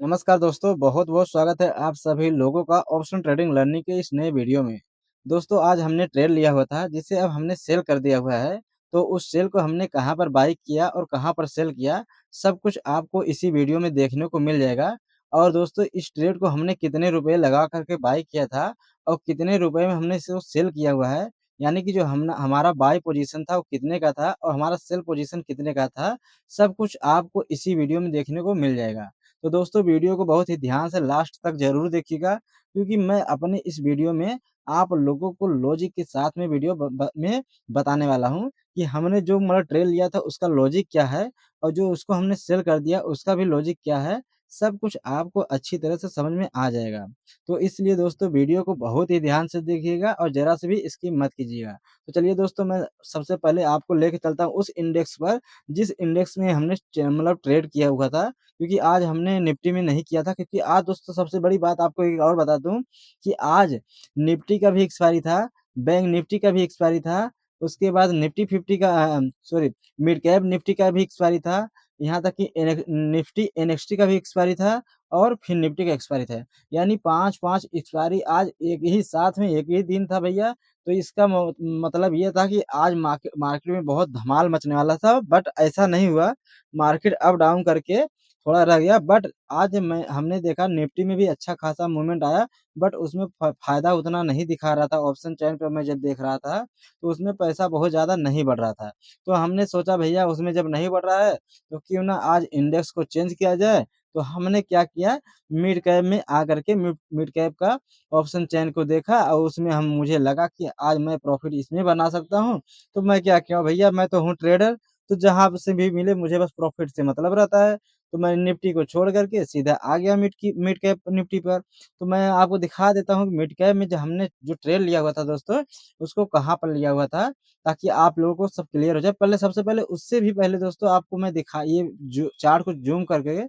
नमस्कार दोस्तों, बहुत-बहुत स्वागत है आप सभी लोगों का ऑप्शन ट्रेडिंग लर्निंग के इस नए वीडियो में। दोस्तों आज हमने ट्रेड लिया हुआ था जिसे अब हमने सेल कर दिया हुआ है, तो उस सेल को हमने कहाँ पर बाय किया और कहाँ पर सेल किया, सब कुछ आपको इसी वीडियो में देखने को मिल जाएगा। और दोस्तों इस ट्रेड को हमने कितने रुपए लगा कर के बाय किया था और कितने रुपए में हमने इसे सेल किया हुआ है, यानी कि जो हमारा बाय पोज़ीशन था वो कितने का था और हमारा सेल पोज़ीशन कितने का था, सब कुछ आपको इसी वीडियो में देखने को मिल जाएगा। तो दोस्तों वीडियो को बहुत ही ध्यान से लास्ट तक ज़रूर देखिएगा क्योंकि मैं अपने इस वीडियो में आप लोगों को लॉजिक के साथ में वीडियो ब ब में बताने वाला हूँ कि हमने जो मतलब ट्रेड लिया था उसका लॉजिक क्या है और जो उसको हमने सेल कर दिया उसका भी लॉजिक क्या है, सब कुछ आपको अच्छी तरह से समझ में आ जाएगा। तो इसलिए दोस्तों वीडियो को बहुत ही ध्यान से देखिएगा और ज़रा से भी स्किप मत कीजिएगा। तो चलिए दोस्तों मैं सबसे पहले आपको लेके चलता हूँ उस इंडेक्स पर जिस इंडेक्स में हमने मतलब ट्रेड किया हुआ था क्योंकि आज हमने निफ्टी में नहीं किया था क्योंकि आज दोस्तों सबसे बड़ी बात आपको एक और बता दूँ कि आज निफ्टी का भी एक्सपायरी था, बैंक निफ्टी का भी एक्सपायरी था, उसके बाद निफ्टी 50 का सॉरी मिड कैप निफ्टी का भी एक्सपायरी था, यहाँ तक कि निफ्टी एनएक्सटी का भी एक्सपायरी था और फिर निफ्टी का एक्सपायरी था। यानी 5-5 एक्सपायरी आज एक ही साथ में एक ही दिन था भैया, तो इसका मतलब ये था कि आज मार्केट में बहुत धमाल मचने वाला था बट ऐसा नहीं हुआ। मार्केट अप डाउन करके थोड़ा रह गया बट आज मैं हमने देखा निफ्टी में भी अच्छा खासा मूवमेंट आया बट उसमें फ़ायदा उतना नहीं दिखा रहा था। ऑप्शन चेन पे मैं जब देख रहा था, तो उसमें पैसा बहुत ज़्यादा नहीं बढ़ रहा था। तो हमने सोचा भैया उसमें जब नहीं बढ़ रहा है, तो क्यों ना आज इंडेक्स को चेंज किया जाए। तो हमने क्या किया मिड कैप में आकर के मिड मिड कैप का ऑप्शन चेन को देखा और उसमें हम मुझे लगा कि आज मैं प्रॉफ़िट इसमें बना सकता हूँ। तो मैं क्या किया भैया मैं तो हूँ ट्रेडर, तो जहाँ से भी मिले मुझे बस प्रॉफ़िट से मतलब रहता है। तो मैं निफ्टी को छोड़ कर के सीधा आ गया मिड कैप निफ्टी पर। तो मैं आपको दिखा देता हूँ कि मिड कैप में जो हमने जो ट्रेड लिया हुआ था दोस्तों, उसको कहाँ पर लिया हुआ था, ताकि आप लोगों को सब क्लियर हो जाए। पहले सबसे पहले उससे भी पहले दोस्तों आपको मैं ये जो चार्ट को ज़ूम करके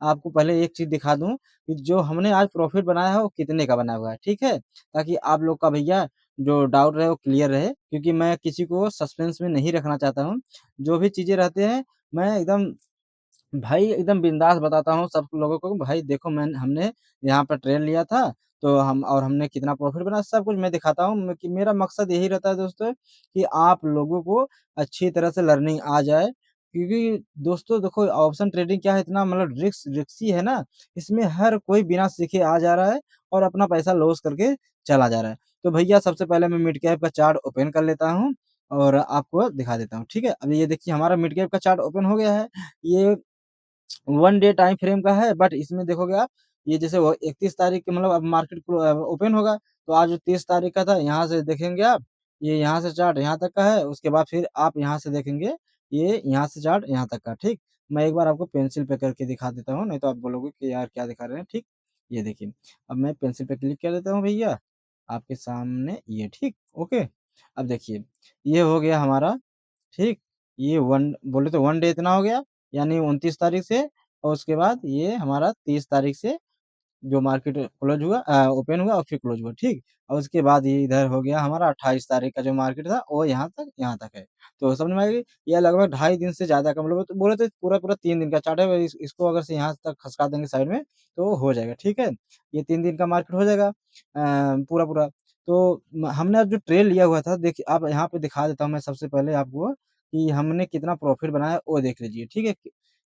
आपको पहले एक चीज़ दिखा दूँ कि जो हमने आज प्रॉफ़िट बनाया है वो कितने का बना हुआ है, ठीक है? ताकि आप लोग का भैया जो डाउट रहे वो क्लियर रहे क्योंकि मैं किसी को सस्पेंस में नहीं रखना चाहता हूँ। जो भी चीज़ें रहते हैं मैं एकदम भाई एकदम बिंदास बताता हूँ सब लोगों को भाई देखो हमने यहाँ पर ट्रेन लिया था, तो हमने कितना प्रॉफ़िट बनाया सब कुछ मैं दिखाता हूँ कि मेरा मकसद यही रहता है दोस्तों कि आप लोगों को अच्छी तरह से लर्निंग आ जाए। क्योंकि दोस्तों देखो ऑप्शन ट्रेडिंग क्या है इतना मतलब रिस्की है ना, इसमें हर कोई बिना सीखे आ जा रहा है और अपना पैसा लॉस करके चला जा रहा है। तो भैया सबसे पहले मैं मिड कैप का चार्ट ओपन कर लेता हूँ और आपको दिखा देता हूँ, ठीक है? अभी ये देखिए हमारा मिड कैप का चार्ट ओपन हो गया है। ये 1 डे टाइम फ्रेम का है बट इसमें देखोगे आप ये जैसे वो 31 तारीख के मतलब अब मार्केट ओपन होगा तो आज 30 तारीख का था यहाँ से देखेंगे आप ये यहाँ से चार्ट यहाँ तक का है उसके बाद फिर आप यहाँ से देखेंगे ये यहाँ से चार्ट यहाँ तक का ठीक। मैं एक बार आपको पेंसिल पे करके दिखा देता हूँ नहीं तो आप बोलोगे कि यार क्या दिखा रहे हैं ठीक। ये देखिए अब मैं पेंसिल पे क्लिक कर देता हूँ भैया आपके सामने ये ठीक ओके। अब देखिए ये हो गया हमारा ठीक, ये 1 बोले तो 1 डे इतना हो गया, यानी 29 तारीख से और उसके बाद ये हमारा 30 तारीख से जो मार्केट क्लोज़ हुआ ओपन हुआ और फिर क्लोज़ हुआ, ठीक? और उसके बाद ये इधर हो गया हमारा 28 तारीख का जो मार्केट था, वो यहाँ तक है। तो समझ में आ गई? ये लगभग ढाई दिन से ज़्यादा का मतलब बोले तो पूरा-पूरा 3 दिन का चार्ट है, इसको अगर से यहाँ तक खसका देंगे साइड में, तो हो जाएगा, ठीक है? ये 3 दिन का मार्केट हो जाएगा पूरा-पूरा। तो हमने अब जो ट्रेल लिया हुआ था, देखिए आप यहाँ पे दिखा देता हूँ मैं सबसे पहले आपको कि हमने कितना प्रॉफ़िट बनाया, वो देख लीजिए, ठीक है?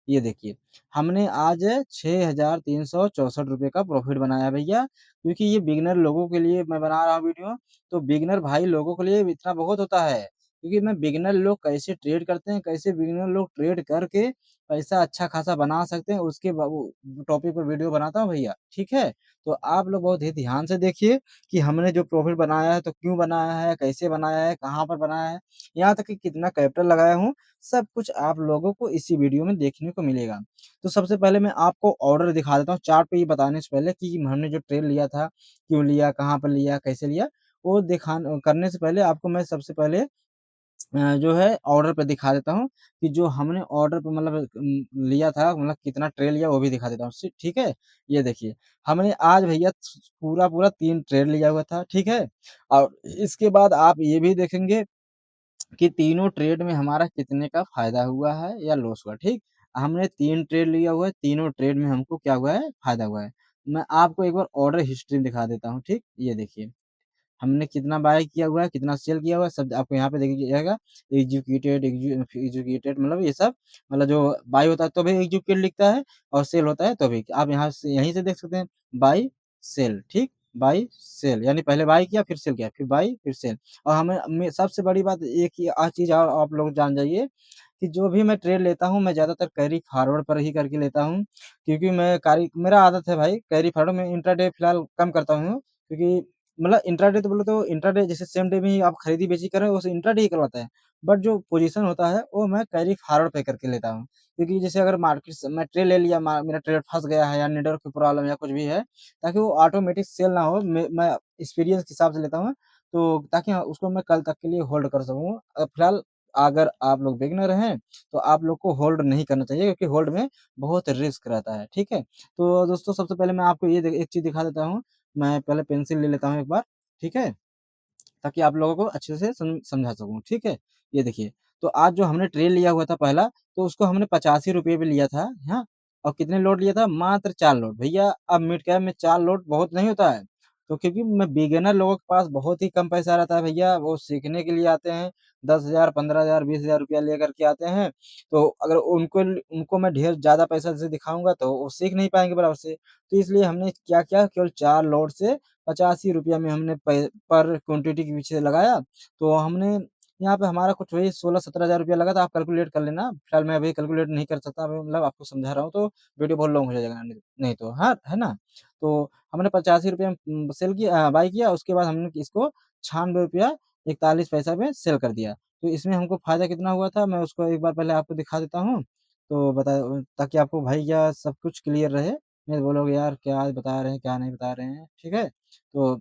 ये देखिए। हमने आज ₹6364 का प्रॉफ़िट बनाया भैया, क्योंकि ये बिगिनर लोगों के लिए मैं बना रहा हूँ वीडियो, तो बिगिनर भाई लोगों के लिए इतना बहुत होता है। क्योंकि मैं बिगिनर लोग कैसे ट्रेड करते हैं, कैसे बिगिनर लोग ट्रेड करके पैसा अच्छा खासा बना सकते हैं, उसके वो टॉपिक पर वीडियो बनाता हूँ भैया, ठीक है? तो आप लोग बहुत ही ध्यान से देखिए कि हमने जो प्रॉफ़िट बनाया है, तो क्यों बनाया है, कैसे बनाया है, कहाँ पर बनाया है, यहाँ तक कि कितना कैपिटल लगाया हूँ, सब कुछ आप लोगों को इसी वीडियो में देखने को मिलेगा। तो सबसे पहले मैं आपको ऑर्डर दिखा देता हूँ चार्ट पे ये बताने से पहले कि हमने जो ट्रेड लिया था, क्यों लिया, कहाँ पर लिया, कैसे लिया, वो करने से पहले आपको मैं सबसे पहले जो है ऑर्डर पे दिखा देता हूँ कि जो हमने ऑर्डर पे मतलब लिया था मतलब कितना ट्रे लिया वो भी दिखा देता हूँ ठीक है? ये देखिए, हमने आज भैया पूरा-पूरा 3 ट्रेड लिया हुआ था, ठीक है? और इसके बाद आप ये भी देखेंगे कि तीनों ट्रेड में हमारा कितने का फ़ायदा हुआ है या लॉस हुआ, ठीक? हमने 3 ट्रेड लिया हुआ है, तीनों ट्रेड में हमको क्या हुआ है, फ़ायदा हुआ है। मैं आपको एक बार ऑर्डर हिस्ट्री दिखा देता हूँ, ठीक? ये देखिए। हमने कितना बाय किया हुआ है, कितना सेल किया हुआ है, सब आपको यहाँ पे देखिएगा। एग्जीक्यूटेड मतलब ये सब, मतलब जो बाय होता है तो भी एग्जीक्यूटेड लिखता है और सेल होता है तो भी। आप यहाँ से यहीं से देख सकते हैं, बाय, सेल, ठीक? बाय, सेल यानी पहले बाय किया, फिर सेल किया, फिर बाय, फिर सेल। और हमें सबसे बड़ी बात एक ही चीज़ और आप लोग जान जाइए कि जो भी मैं ट्रेड लेता हूँ, मैं ज़्यादातर कैरी फॉरवर्ड पर ही करके लेता हूँ, क्योंकि मैं कैरी मेरा आदत है भाई कैरी फॉरवर्ड में इंट्राडे फिलहाल कम करता हूँ, क्योंकि मतलब इंट्राडे तो बोले तो इंट्राडे जैसे सेम डे में ही आप खरीदी-बेची कर रहे हो, उसे इंट्राडे ही कहलाता है। बट जो पोज़ीशन होता है, वो मैं कैरी फॉरवर्ड पे करके लेता हूँ। क्योंकि जैसे अगर मार्केट से मैं ट्रेड ले लिया, मेरा ट्रेड फँस गया है या नेटवर्क की प्रॉब्लम या कुछ भी है, ताकि वो ऑटोमेटिक सेल ना हो, मैं एक्सपीरियंस के हिसाब से लेता हूँ, तो ताकि उसको मैं कल तक के लिए होल्ड कर सकूँ। फिलहाल अगर आप लोग बिगिनर हैं, तो आप लोग को होल्ड नहीं करना चाहिए, क्योंकि होल्ड में बहुत रिस्क रहता है, ठीक है? तो दोस्तों सबसे पहले मैं आपको ये एक चीज़ दिखा देता हूँ। मैं पहले पेंसिल ले लेता हूँ एक बार, ठीक है? ताकि आप लोगों को अच्छे से समझा सकूँ, ठीक है? ये देखिए, तो आज जो हमने ट्रे लिया हुआ था पहला, तो उसको हमने ₹85 पे लिया था, हाँ? और कितने लोड लिया था? मात्र 4 लोड। भैया अब मिड कैप में 4 लोड बहुत नहीं होता है। तो क्योंकि मैं बिगिनर लोगों के पास बहुत ही कम पैसा रहता है भैया, वो सीखने के लिए आते हैं, 10,000, 15,000, 20,000 रुपया लेकर के आते हैं। तो अगर उनको मैं ढेर ज़्यादा पैसा जैसे दिखाऊँगा, तो वो सीख नहीं पाएँगे बराबर से। तो इसलिए हमने क्या किया, केवल 4 लोड से ₹85 में हमने पर क्वांटिटी के पीछे लगाया, तो हमने यहाँ पे हमारा कुछ वही 16-17 हज़ार रुपया लगा था, आप कैलकुलेट कर लेना। फिलहाल मैं अभी कैलकुलेट नहीं कर सकता, अभी मतलब आपको समझा रहा हूँ, तो वीडियो बहुत लॉन्ग हो जाएगा नहीं नहीं तो, हाँ, है ना? तो हमने ₹85 में बाय किया, उसके बाद हमने इसको ₹96.41 में सेल कर दिया। तो इसमें हमको फ़ायदा कितना हुआ था, मैं उसको एक बार पहले आपको दिखा देता हूँ, तो ताकि आपको भैया सब कुछ क्लियर रहे, नहीं तो बोलोगे यार क्या बता रहे हैं, क्या नहीं बता रहे हैं, ठीक है? तो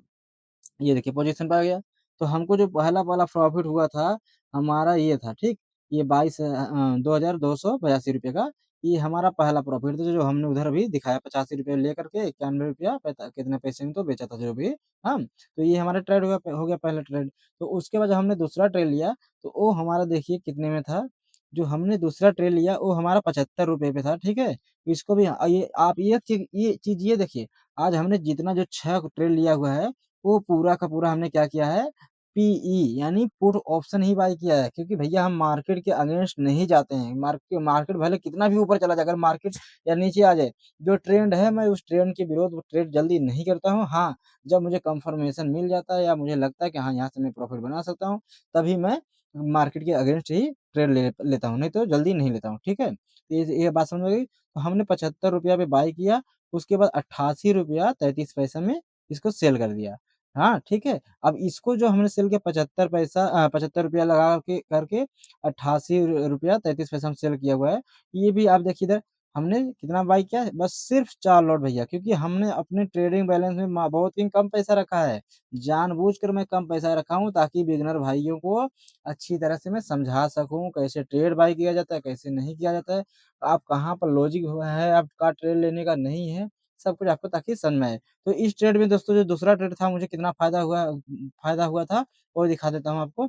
ये देखिए पोज़ीशन पे आ गया। तो हमको जो पहला वाला प्रॉफ़िट हुआ था, हमारा ये था, ठीक? ये 22,282 का, ये हमारा पहला प्रॉफ़िट था, जो हमने उधर अभी दिखाया ₹85 लेकर के ₹91 कितने पैसे में तो बेचा था जो भी, हाँ? तो ये हमारा ट्रेड हो गया पहला ट्रेड। तो उसके बाद जब हमने दूसरा ट्रेड लिया, तो वो हमारा देखिए कितने में था, जो हमने दूसरा ट्रेड लिया वो हमारा ₹75 पे था, ठीक है? तो इसको भी ये आप ये चीज़ ये देखिए, आज हमने जितना जो 6 ट्रेड लिया हुआ है, वो पूरा का पूरा हमने क्या किया है, पीई यानी पुट ऑप्शन ही बाय किया है, क्योंकि भैया हम मार्केट के अगेंस्ट नहीं जाते हैं। मार्केट भले कितना भी ऊपर चला जाए, अगर मार्केट या नीचे आ जाए, जो ट्रेंड है मैं उस ट्रेंड के विरोध ट्रेड जल्दी नहीं करता हूँ। हाँ, जब मुझे कन्फर्मेशन मिल जाता है या मुझे लगता है कि हाँ, यहाँ से मैं प्रॉफिट बना सकता हूँ, तभी मैं मार्केट के अगेंस्ट ही ट्रेड लेता हूँ, नहीं तो जल्दी नहीं लेता हूँ, ठीक है? तो ये बात समझ में आ गई? तो हमने ₹75 पे बाय किया, उसके बाद ₹88.33 में इसको सेल कर दिया। हाँ, ठीक है? अब इसको जो हमने सेल किया ₹75 लगा के करके ₹88.33 में सेल किया हुआ है। ये भी आप देखिए इधर हमने कितना बाय किया है? बस सिर्फ़ 4 लॉट भैया, क्योंकि हमने अपने ट्रेडिंग बैलेंस में बहुत ही कम पैसा रखा है। जानबूझकर मैं कम पैसा रखा हूँ, ताकि बिगिनर भाइयों को अच्छी तरह से मैं समझा सकूँ, कैसे ट्रेड बाय किया जाता है, कैसे नहीं किया जाता है। आप कहाँ पर लॉजिक हुआ है, आपका ट्रेड लेने का नहीं है, सब कुछ आपको ताकि समझ में आए। तो इस ट्रेड में दोस्तों जो दूसरा ट्रेड था, मुझे कितना फ़ायदा हुआ था, वो दिखा देता हूँ आपको।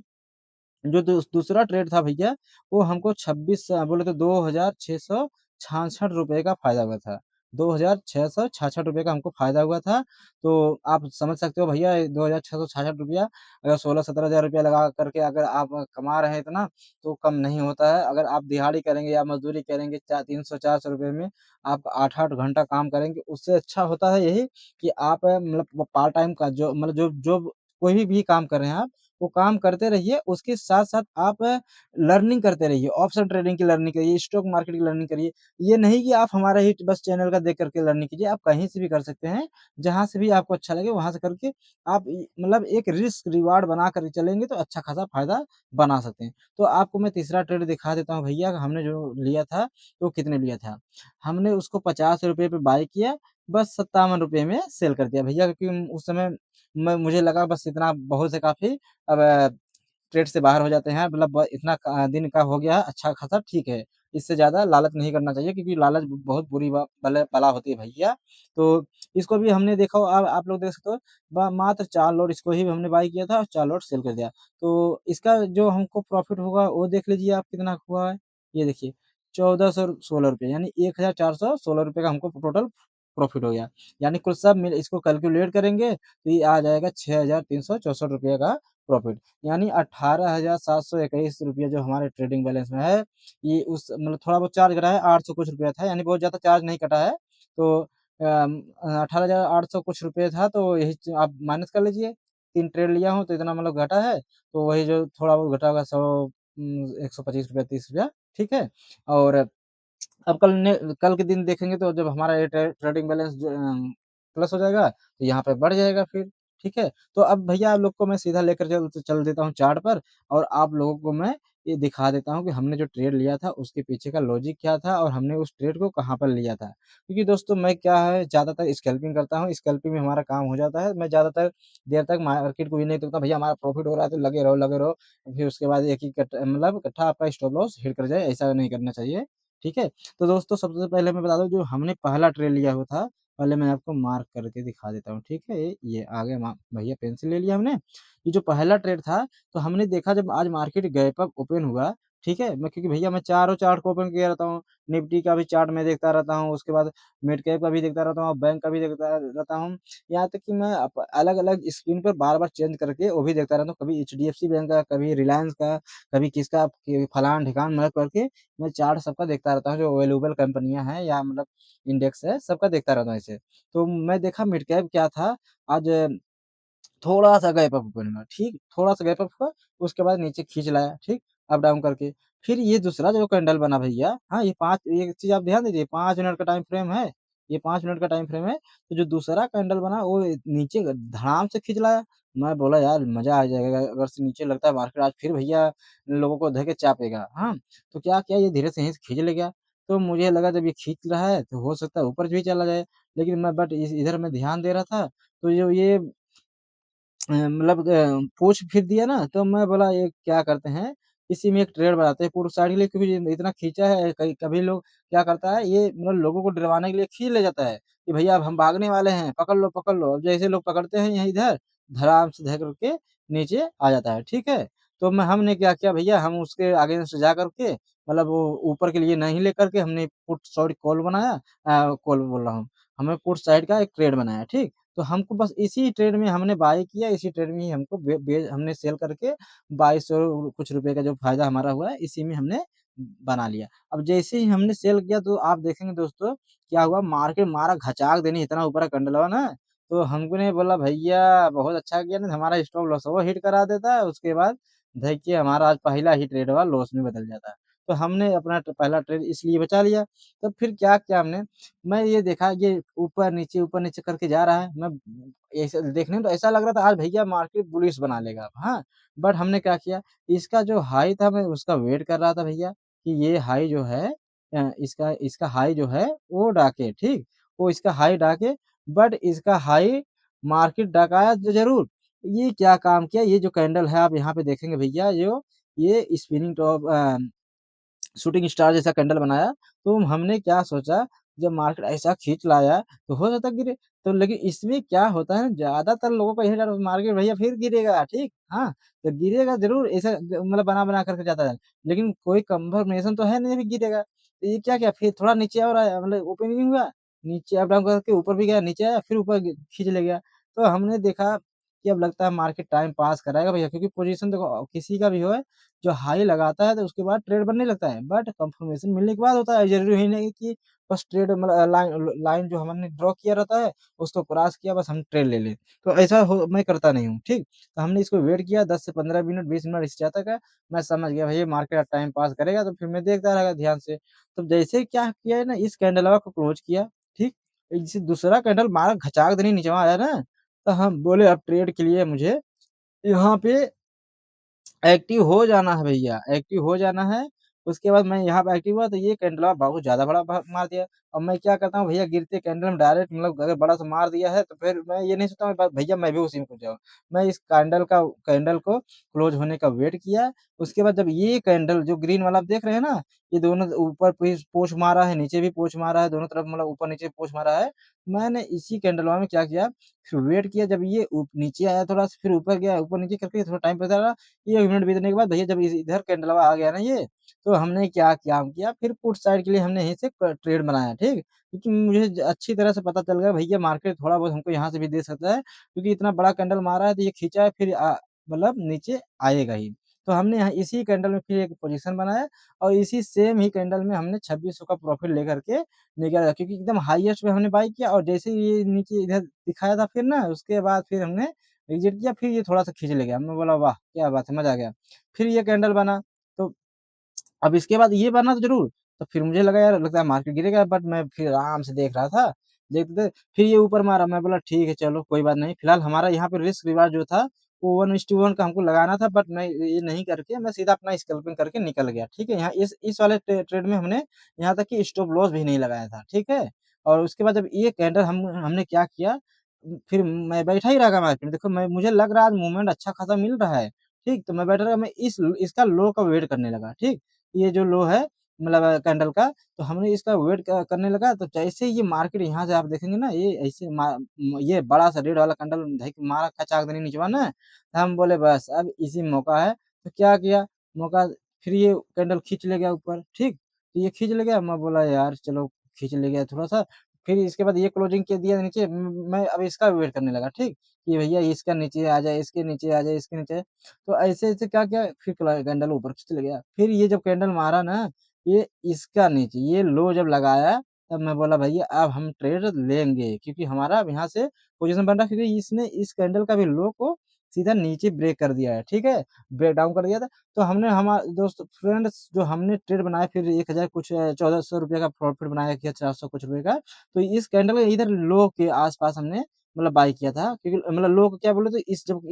जो दूसरा ट्रेड था भैया, वो हमको 26 बोले तो ₹2,666 का फ़ायदा हुआ था। ₹2,666 का हमको फ़ायदा हुआ था। तो आप समझ सकते हो भैया, ₹2,666 अगर 16-17 हज़ार रुपया लगा करके अगर आप कमा रहे हैं इतना, तो कम नहीं होता है। अगर आप दिहाड़ी करेंगे या मज़दूरी करेंगे, 300-400 में आप 8-8 घंटा काम करेंगे, उससे अच्छा होता है यही कि आप मतलब पार्ट टाइम का जो मतलब जो कोई भी काम कर रहे हैं आप, वो काम करते रहिए, उसके साथ-साथ आप लर्निंग करते रहिए, ऑप्शन ट्रेडिंग की लर्निंग करिए, स्टॉक मार्केट की लर्निंग करिए। ये नहीं कि आप हमारा ही बस चैनल का देख कर के लर्निंग कीजिए, आप कहीं से भी कर सकते हैं, जहाँ से भी आपको अच्छा लगे वहाँ से करके आप मतलब एक रिस्क रिवार्ड बना कर चलेंगे तो अच्छा खासा फ़ायदा बना सकते हैं। तो आपको मैं तीसरा ट्रेड दिखा देता हूँ भैया, हमने जो लिया था, वो कितने लिया था। हमने उसको ₹50 पे बाय किया, बस ₹57 में सेल कर दिया भैया, क्योंकि उस समय मुझे लगा बस इतना बहुत है काफ़ी। अब ट्रेड से बाहर हो जाते हैं, मतलब इतना दिन का हो गया अच्छा खासा ठीक है। इससे ज़्यादा लालच नहीं करना चाहिए, क्योंकि लालच बहुत बुरी बला होती है भैया। तो इसको भी हमने देखा हो, आप लोग देख सकते हो, मात्र 4 लॉट इसको ही हमने बाय किया था और 4 लॉट सेल कर दिया। तो इसका जो हमको प्रॉफ़िट होगा वो देख लीजिए आप कितना हुआ है। ये देखिए ₹1416 यानी ₹1416 का हमको टोटल प्रॉफ़िट हो गया। यानी कुल सब मिल इसको कैलकुलेट करेंगे तो ये आ जाएगा ₹6364 का प्रॉफ़िट। यानी ₹18,721 जो हमारे ट्रेडिंग बैलेंस में है, ये उस मतलब थोड़ा बहुत चार्ज कटा है, 800 कुछ रुपया था, यानी बहुत ज़्यादा चार्ज नहीं कटा है। तो 18,800 कुछ रुपए था, तो यही च आप माइनस कर लीजिए। 3 ट्रेड लिया हूँ तो इतना मतलब घटा है, तो वही जो थोड़ा बहुत घटा होगा 100 ₹125 ₹30, ठीक है? और अब कल के दिन देखेंगे तो जब हमारा ये ट्रेडिंग बैलेंस जो प्लस हो जाएगा, तो यहाँ पे बढ़ जाएगा फिर, ठीक है? तो अब भैया आप लोग को मैं सीधा लेकर चल चल देता हूँ चार्ट पर और आप लोगों को मैं ये दिखा देता हूँ कि हमने जो ट्रेड लिया था उसके पीछे का लॉजिक क्या था और हमने उस ट्रेड को कहाँ पर लिया था। क्योंकि दोस्तों मैं क्या है ज़्यादातर स्कैल्पिंग करता हूँ, स्कैल्पिंग में हमारा काम हो जाता है। मैं ज़्यादातर देर तक मार्केट को भी नहीं देखता, भैया हमारा प्रॉफिट हो रहा है तो लगे रहो। फिर उसके बाद एक ही मतलब इकट्ठा आपका स्टॉप लॉस हिट कर जाए, ऐसा नहीं करना चाहिए, ठीक है? तो दोस्तों सबसे पहले मैं बता दूँ जो हमने पहला ट्रेड लिया हुआ था, पहले मैं आपको मार्क करके दिखा देता हूँ, ठीक है? ये आ गया भैया पेंसिल ले लिया हमने। ये जो पहला ट्रेड था, तो हमने देखा जब आज मार्केट गैप अप ओपन हुआ, ठीक है? क्योंकि भैया मैं चारों चार्ट को ओपन किया रहता हूँ, निफ्टी का भी चार्ट मैं देखता रहता हूँ, उसके बाद मिड कैप का भी देखता रहता हूँ और बैंक का भी देखता रहता हूँ। यहाँ तक कि मैं अलग-अलग स्क्रीन पर बार-बार चेंज करके वो भी देखता रहता हूँ, कभी एचडीएफसी बैंक का, कभी रिलायंस का, कभी किसका फलान-ढिकान मतलब करके मैं चार्ट सबका देखता रहता हूँ, जो अवेलेबल कंपनियाँ हैं या मतलब इंडेक्स है, सबका देखता रहता हूँ ऐसे। तो मैं देखा मिड कैप क्या था, आज थोड़ा-सा गैप अप ओपन हुआ, ठीक? थोड़ा-सा गैप अप हुआ, उसके बाद नीचे खींच लाया, ठीक? अप डाउन करके। फिर ये दूसरा जो कैंडल बना भैया, हाँ, ये 5 एक चीज़ आप ध्यान दीजिए 5 मिनट का टाइम फ्रेम है, ये 5 मिनट का टाइम फ्रेम है, तो जो दूसरा कैंडल बना वो नीचे धड़ाम से खींच लाया। मैं बोला यार मज़ा आ जाएगा, अगर से नीचे लगता है मार्केट आज फिर भैया लोगों को धके चापेगा, हाँ? तो क्या किया ये धीरे से यहीं से खींच ले गया, तो मुझे लगा जब ये खींच रहा है, तो हो सकता है ऊपर भी चला जाए, लेकिन मैं बट इस इधर मैं ध्यान दे रहा था, तो जो ये मतलब पूछ फिर दिया ना, तो मैं बोला ये क्या करते हैं, इसी में एक ट्रेड बनाते हैं पूर्व साइड के लिए क्योंकि ये इतना खींचा है कई कभी लोग क्या करता है ये मतलब लोगों को डरवाने के लिए खींच ले जाता है, कि भैया अब हम भागने वाले हैं, पकड़ लो। अब जैसे लोग पकड़ते हैं यहीं इधर, धड़ाम से धर करके नीचे आ जाता है, ठीक है? तो हमने क्या किया भैया हम उसके अगेंस्ट जा करके मतलब वो ऊपर के लिए नहीं लेकर के हमने कॉल बनाया कॉल बोल रहा हूँ, हमें पुट साइड का एक ट्रेड बनाया, ठीक? तो हमको बस इसी ट्रेड में हमने बाय किया, इसी ट्रेड में ही हमको बे बे हमने सेल करके 2200 कुछ रुपए का जो फ़ायदा हमारा हुआ है, इसी में हमने बना लिया। अब जैसे ही हमने सेल किया तो आप देखेंगे दोस्तों, क्या हुआ मार्केट मारा घचाक देने इतना ऊपर का कैंडल हुआ ना, तो हमने बोला भैया बहुत अच्छा किया ना हमारा स्टॉप लॉस वो हिट करा देता है, उसके बाद देखिए हमारा आज पहला ही ट्रेड हुआ लॉस में बदल जाता है। तो हमने अपना पहला ट्रेड इसलिए बचा लिया। तो फिर क्या किया हमने मैं ये देखा ये ऊपर नीचे करके जा रहा है। मैं ऐसे देखने में तो ऐसा लग रहा था आज भैया मार्केट बुलिश बना लेगा, हाँ। बट हमने क्या किया इसका जो हाई था मैं उसका वेट कर रहा था भैया कि ये हाई जो है इसका इसका हाई जो है वो डाके, ठीक? वो इसका हाई डाके बट इसका हाई मार्केट डकाया ज़रूर। ये क्या काम किया ये जो कैंडल है आप यहाँ पे देखेंगे भैया ये स्पिनिंग टॉप शूटिंग स्टार जैसा कैंडल बनाया, तो हमने क्या सोचा जब मार्केट ऐसा खींच लाया तो हो सकता है गिरे। तो लेकिन इसमें क्या होता है ज़्यादातर लोगों का यही डर मार्केट भैया फिर गिरेगा, ठीक? हाँ, तो गिरेगा ज़रूर ऐसा मतलब बना-बना करके जाता है। लेकिन कोई कन्फर्मेशन तो है नहीं अभी गिरेगा। तो ये क्या किया फिर थोड़ा नीचे और आया मतलब ओपन ही नहीं हुआ, नीचे अप डाउन करके ऊपर भी गया, नीचे आया फिर ऊपर खींच ले गया। तो हमने देखा कि अब लगता है मार्केट टाइम पास कराएगा भैया क्योंकि पोज़ीशन देखो किसी का भी हो जो हाई लगाता है तो उसके बाद ट्रेड बनने लगता है। बट कंफर्मेशन मिलने के बाद होता है, ज़रूरी ही नहीं कि बस ट्रेड मतलब लाइन जो हमने ड्रॉ किया रहता है, उसको क्रॉस किया बस हम ट्रेड ले लें। तो ऐसा हो मैं करता नहीं हूँ, ठीक? तो हमने इसको वेट किया 10 से 15 मिनट, 20 मिनट इससे ज़्यादा का, मैं समझ गया भई ये मार्केट टाइम पास करेगा तो फिर मैं देखता रहेगा ध्यान से। तो जैसे ही क्या किया है ना इस कैंडलवा को क्लोज़ किया, ठीक? जैसे दूसरा कैंडल मारा घचाक देने नीचेवा आया ना, तो हम बोले अब ट्रेड के लिए मुझे यहाँ पे एक्टिव हो जाना है भैया, एक्टिव हो जाना है। उसके बाद मैं यहाँ पे एक्टिव हुआ तो ये कैंडलआ बहुत ज़्यादा बड़ा मार दिया। और मैं क्या करता हूँ भैया, गिरते कैंडल में डायरेक्ट मतलब अगर बड़ा सा मार दिया है तो फिर मैं ये नहीं सोचता हूँ भैया मैं भी उसी में कूद जाऊँ। मैं इस कैंडल को क्लोज होने का वेट किया। उसके बाद जब ये कैंडल जो ग्रीन वाला आप देख रहे हैं ना, ये दोनों ऊपर पोंछ मारा है, नीचे भी पोंछ मारा है, दोनों तरफ मतलब ऊपर नीचे पोंछ मारा है। मैंने इसी कैंडलवा में क्या किया, फिर वेट किया जब ये नीचे आया थोड़ा सा, फिर ऊपर गया, ऊपर नीचे करके थोड़ा टाइम पता रहा। 1 मिनट बीतने के बाद भैया जब इधर कैंडलवा आ गया ना ये, तो हमने क्या काम किया, फिर पुट साइड के लिए हमने यहीं से ट्रेड बनाया, ठीक। क्योंकि मुझे अच्छी तरह से पता चल गया भैया मार्केट थोड़ा बहुत हमको यहाँ से भी दे सकता है, क्योंकि इतना बड़ा कैंडल मारा है तो ये खींचा है, फिर मतलब नीचे आएगा ही। तो हमने यहाँ इसी कैंडल में फिर एक पोजीशन बनाया, और इसी सेम ही कैंडल में हमने 2600 का प्रॉफिट लेकर के निकल, क्योंकि एकदम हाईएस्ट पे हमने बाई किया, और जैसे ही ये नीचे इधर दिखाया था, फिर ना उसके बाद फिर हमने एग्जिट किया, फिर ये थोड़ा सा खींच ले गया, हमने बोला वाह क्या बात है, मजा आ गया। फिर ये कैंडल बना, तो अब इसके बाद ये बना तो ज़रूर, तो फिर मुझे लगा यार लगता है मार्केट गिरेगा, बट मैं फिर आराम से देख रहा था, देखते थे, फिर ये ऊपर मारा, मैं बोला ठीक है चलो कोई बात नहीं, फिलहाल हमारा यहाँ पे रिस्क रिवार्ड जो था वो 1:1 का हमको लगाना था, बट मैं ये नहीं करके मैं सीधा अपना स्कैल्पिंग करके निकल गया, ठीक है। यहाँ इस वाले ट्रेड में हमने यहाँ तक कि स्टॉप लॉस भी नहीं लगाया था, ठीक है। और उसके बाद जब ये कैंडल हमने क्या किया, फिर मैं बैठा ही रहा मार्केट में, देखो मैं मुझे लग रहा है आज मूवमेंट अच्छा खासा मिल रहा है, ठीक। तो मैं बैठा रहा, मैं इसका लो का वेट करने लगा, ठीक। ये जो लो है मतलब कैंडल का, तो हमने इसका वेट करने लगा, तो जैसे ये मार्केट यहाँ से आप देखेंगे ना, ये ऐसे ये बड़ा सा रेड वाला कैंडल मारा खचाक देने नीचे ना, तो हम बोले बस अब इसी मौका है। तो क्या किया मौका, फिर ये कैंडल खींच ले गया ऊपर, ठीक। तो ये खींच ले गया, मैं बोला यार चलो खींच ले गया थोड़ा सा, फिर इसके बाद ये क्लोजिंग के दिया नीचे, मैं अब इसका वेट करने लगा, ठीक। कि भैया इसका नीचे आ जाए, इसके नीचे आ जाए, इसके नीचे। तो ऐसे-ऐसे क्या किया, फिर कैंडल ऊपर चले गया। फिर ये जब कैंडल मारा ना, ये इसका नीचे ये लो जब लगाया, तब मैं बोला भैया अब हम ट्रेड लेंगे, क्योंकि हमारा अब यहाँ से पोज़ीशन बन रहा है, क्योंकि इसने इस कैंडल का भी लो को सीधा नीचे ब्रेक कर दिया है, ठीक है? ब्रेक डाउन कर दिया था। तो हमने दोस्त फ्रेंड्स जो हमने ट्रेड बनाया, फिर 1000 कुछ ₹1400 का प्रॉफिट बनाया, किया 400 कुछ रुपए का। तो इस कैंडल के इधर लो के आस-पास हमने मतलब बाय किया था, क्योंकि मतलब लो को क्या बोले, तो इस जब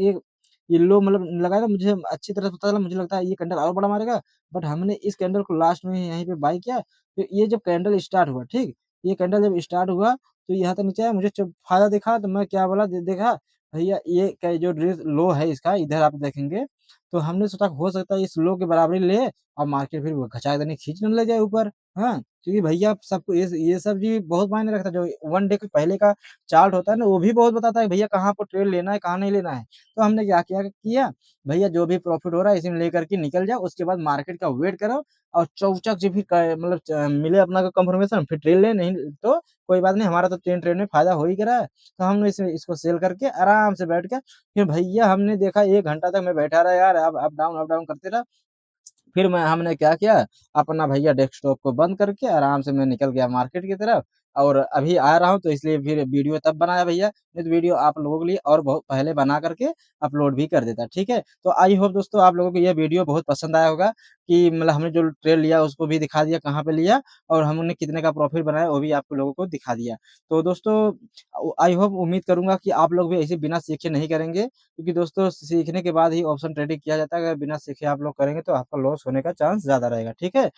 ये लो मतलब लगाया था, मुझे अच्छी तरह से पता चला, मुझे लगता है ये कैंडल और बड़ा मारेगा, बट हमने इस कैंडल को लास्ट में यहीं पे बाय किया। तो ये जब कैंडल स्टार्ट हुआ, ठीक? ये कैंडल जब स्टार्ट हुआ, तो यहाँ तक नीचे आया, मुझे जब फ़ायदा दिखा तो मैं क्या बोला, देखा भैया ये क्या जो लो है इसका, इधर आप देखेंगे, तो हमने सोचा हो सकता है इस लो के बराबरी ले, और मार्केट फिर वो घचा देने खींचने लग जाए ऊपर, हाँ? क्योंकि भैया सबको ये सब जी बहुत मायने रखता है, जो 1 डे के पहले का चार्ट होता है ना, वो भी बहुत बताता है भैया कहाँ आपको ट्रेड लेना है, कहाँ नहीं लेना है। तो हमने क्या किया, भैया जो भी प्रॉफिट हो रहा है इसी में लेकर के निकल जाओ, उसके बाद मार्केट का वेट करो, और चौचक जो भी मतलब मिले अपना को कंफर्मेशन, फिर ट्रेड ले, नहीं तो कोई बात नहीं, हमारा तो 3 ट्रेड में फायदा हो ही रहा है। तो हमने इसको सेल करके आराम से बैठ के, फिर भैया हमने देखा 1 घंटा तक मैं बैठा रहा यार, अप डाउन करते रहा। फिर हमने क्या किया, अपना भैया डेस्कटॉप को बंद करके आराम से मैं निकल गया मार्केट की तरफ, और अभी आ रहा हूँ, तो इसलिए फिर वीडियो तब बनाया भैया, नहीं तो वीडियो आप लोगों के लिए और बहुत पहले बना करके अपलोड भी कर देता, ठीक है। तो आई होप दोस्तों आप लोगों को ये वीडियो बहुत पसंद आया होगा, कि मतलब हमने जो ट्रेड लिया उसको भी दिखा दिया कहाँ पे लिया, और हमने कितने का प्रॉफिट बनाया वो भी आप लोगों को दिखा दिया। तो दोस्तों आई होप, उम्मीद करूंगा कि आप लोग भी ऐसे बिना सीखे नहीं करेंगे, क्योंकि दोस्तों सीखने के बाद ही ऑप्शन ट्रेडिंग किया जाता है, अगर बिना सीखे आप लोग करेंगे तो आपका लॉस होने का चांस ज़्यादा रहेगा, ठीक है?